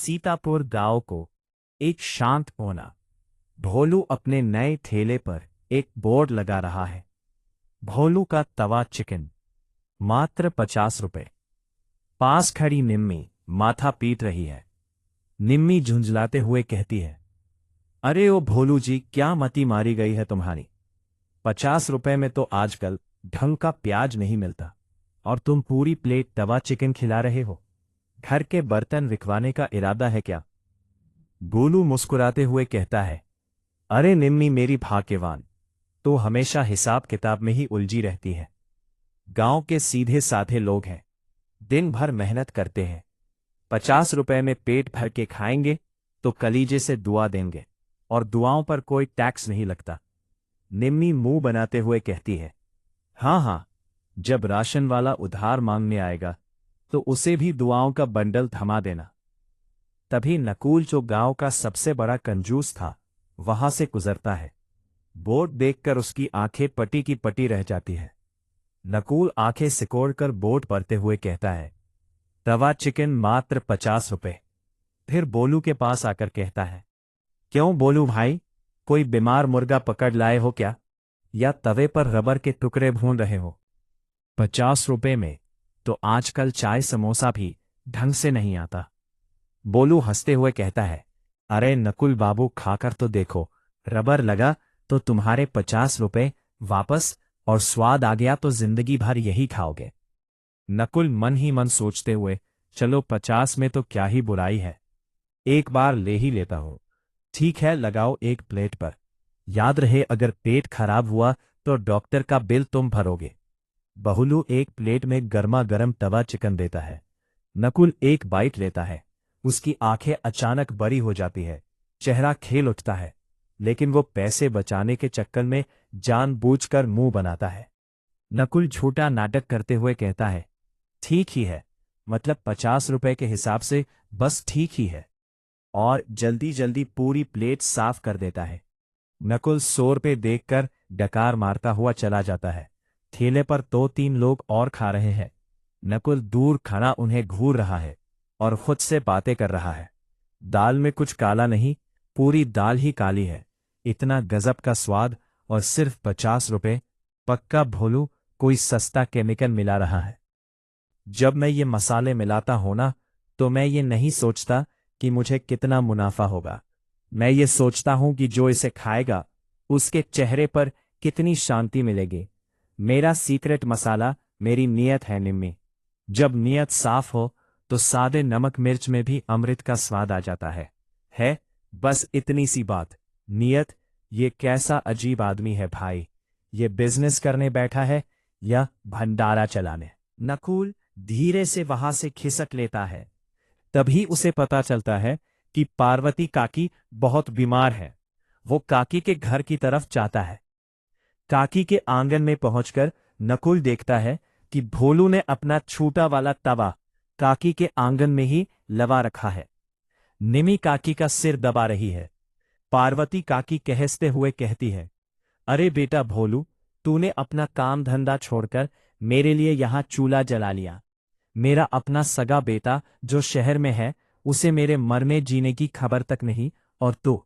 सीतापुर गांव को एक शांत कोना। भोलू अपने नए ठेले पर एक बोर्ड लगा रहा है। भोलू का तवा चिकन मात्र 50 रुपए। पास खड़ी निम्मी माथा पीट रही है। निम्मी झुंझलाते हुए कहती है, अरे ओ भोलू जी, क्या मती मारी गई है तुम्हारी। 50 रुपए में तो आजकल ढंग का प्याज नहीं मिलता और तुम पूरी प्लेट तवा चिकन खिला रहे हो। घर के बर्तन बिकवाने का इरादा है क्या। गोलू मुस्कुराते हुए कहता है, अरे निम्मी मेरी भाग्यवान, तो हमेशा हिसाब किताब में ही उलझी रहती है। गांव के सीधे साधे लोग हैं, दिन भर मेहनत करते हैं। 50 रुपए में पेट भर के खाएंगे तो कलीजे से दुआ देंगे और दुआओं पर कोई टैक्स नहीं लगता। निम्मी मुंह बनाते हुए कहती है, हाँ हाँ, जब राशन वाला उधार मांगने आएगा तो उसे भी दुआओं का बंडल थमा देना। तभी नकुल, जो गांव का सबसे बड़ा कंजूस था, वहां से गुजरता है। बोर्ड देखकर उसकी आंखें पटी की पटी रह जाती है। नकुल आंखें सिकोड़कर बोर्ड पढ़ते हुए कहता है, तवा चिकन मात्र 50 रुपए। फिर बोलू के पास आकर कहता है, क्यों बोलू भाई, कोई बीमार मुर्गा पकड़ लाए हो क्या, या तवे पर रबर के टुकड़े भून रहे हो। 50 रुपए में तो आजकल चाय समोसा भी ढंग से नहीं आता। बोलू हंसते हुए कहता है, अरे नकुल बाबू, खाकर तो देखो, रबर लगा तो तुम्हारे 50 रुपए वापस, और स्वाद आ गया तो जिंदगी भर यही खाओगे। नकुल मन ही मन सोचते हुए, चलो 50 में तो क्या ही बुराई है, एक बार ले ही लेता हूं। ठीक है, लगाओ एक प्लेट पर। याद रहे, अगर पेट खराब हुआ तो डॉक्टर का बिल तुम भरोगे। बहुलू एक प्लेट में गर्मा गर्म तवा चिकन देता है। नकुल एक बाइट लेता है। उसकी आंखें अचानक बड़ी हो जाती है, चेहरा खेल उठता है, लेकिन वो पैसे बचाने के चक्कर में जानबूझकर मुंह बनाता है। नकुल झूठा नाटक करते हुए कहता है, ठीक ही है, मतलब 50 रुपए के हिसाब से बस ठीक ही है, और जल्दी जल्दी पूरी प्लेट साफ कर देता है। नकुल 100 रुपए देखकर डकार मारता हुआ चला जाता है। ठेले पर 2-3 लोग और खा रहे हैं। नकुल दूर खड़ा उन्हें घूर रहा है और खुद से बातें कर रहा है। दाल में कुछ काला नहीं, पूरी दाल ही काली है। इतना गजब का स्वाद और सिर्फ 50 रुपए। पक्का भोलू कोई सस्ता केमिकल मिला रहा है। जब मैं ये मसाले मिलाता हूं ना, तो मैं ये नहीं सोचता कि मुझे कितना मुनाफा होगा। मैं ये सोचता हूं कि जो इसे खाएगा उसके चेहरे पर कितनी शांति मिलेगी। मेरा सीक्रेट मसाला मेरी नीयत है निम्मी। जब नीयत साफ हो तो सादे नमक मिर्च में भी अमृत का स्वाद आ जाता है बस इतनी सी बात। नीयत, ये कैसा अजीब आदमी है भाई, ये बिजनेस करने बैठा है या भंडारा चलाने। नकुल धीरे से वहां से खिसक लेता है। तभी उसे पता चलता है कि पार्वती काकी बहुत बीमार है। वो काकी के घर की तरफ जाता है। काकी के आंगन में पहुंचकर नकुल देखता है कि भोलू ने अपना छोटा वाला तवा काकी के आंगन में ही लगा रखा है। निमी काकी का सिर दबा रही है। पार्वती काकी कहते हुए कहती है, अरे बेटा भोलू, तूने अपना काम धंधा छोड़कर मेरे लिए यहां चूल्हा जला लिया। मेरा अपना सगा बेटा जो शहर में है, उसे मेरे मरने जीने की खबर तक नहीं, और तू।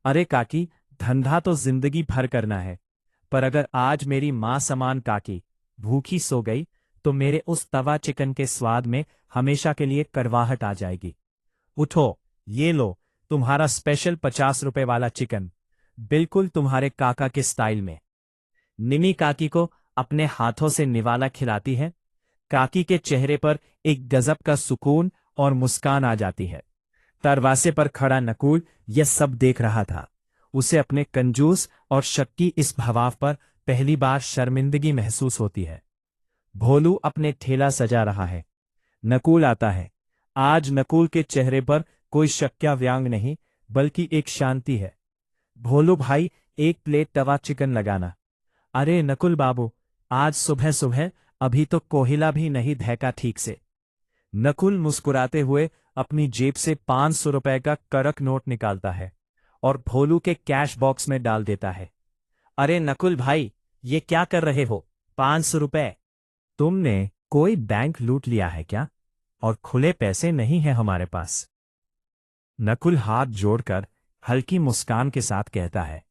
अरे काकी, धंधा तो जिंदगी भर करना है, पर अगर आज मेरी मां समान काकी भूखी सो गई तो मेरे उस तवा चिकन के स्वाद में हमेशा के लिए कड़वाहट आ जाएगी। उठो, ये लो तुम्हारा स्पेशल 50 रुपए वाला चिकन, बिल्कुल तुम्हारे काका के स्टाइल में। निमी काकी को अपने हाथों से निवाला खिलाती है। काकी के चेहरे पर एक गजब का सुकून और मुस्कान आ जाती है। दरवाजे पर खड़ा नकुल यह सब देख रहा था। उसे अपने कंजूस और शक्की इस भाव पर पहली बार शर्मिंदगी महसूस होती है। भोलू अपने ठेला सजा रहा है। नकुल आता है। आज नकुल के चेहरे पर कोई शक्या व्यंग नहीं, बल्कि एक शांति है। भोलू भाई, एक प्लेट तवा चिकन लगाना। अरे नकुल बाबू, आज सुबह सुबह अभी तो कोहिला भी नहीं धैका ठीक से। नकुल मुस्कुराते हुए अपनी जेब से 500 रुपए का कड़क नोट निकालता है और भोलू के कैश बॉक्स में डाल देता है। अरे नकुल भाई, ये क्या कर रहे हो, 500 रुपए। तुमने कोई बैंक लूट लिया है क्या, और खुले पैसे नहीं है हमारे पास। नकुल हाथ जोड़कर हल्की मुस्कान के साथ कहता है,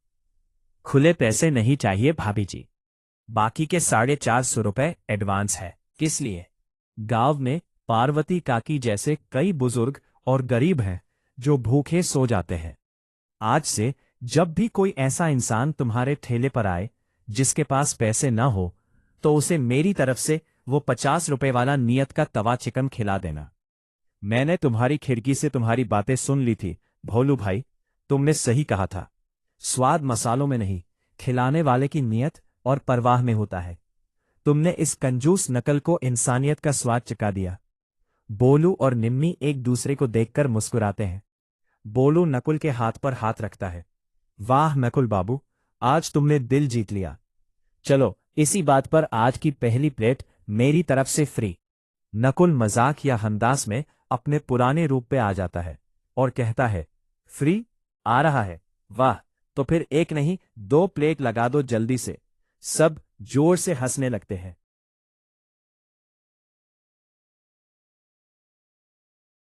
खुले पैसे नहीं चाहिए भाभी जी। बाकी के 450 रुपए एडवांस है। किस लिए? गांव में पार्वती काकी जैसे कई बुजुर्ग और गरीब हैं जो भूखे सो जाते हैं। आज से जब भी कोई ऐसा इंसान तुम्हारे ठेले पर आए जिसके पास पैसे न हो, तो उसे मेरी तरफ से वो 50 रुपए वाला नियत का तवा चिकन खिला देना। मैंने तुम्हारी खिड़की से तुम्हारी बातें सुन ली थी भोलू भाई, तुमने सही कहा था। स्वाद मसालों में नहीं, खिलाने वाले की नियत और परवाह में होता है। तुमने इस कंजूस नकल को इंसानियत का स्वाद चखा दिया। बोलू और निम्मी एक दूसरे को देखकर मुस्कुराते हैं। बोलू नकुल के हाथ पर हाथ रखता है। वाह नकुल बाबू, आज तुमने दिल जीत लिया। चलो इसी बात पर आज की पहली प्लेट मेरी तरफ से फ्री। नकुल मजाक या हमदास में अपने पुराने रूप पे आ जाता है और कहता है, फ्री आ रहा है? वाह, तो फिर एक नहीं 2 प्लेट लगा दो जल्दी से। सब जोर से हंसने लगते हैं।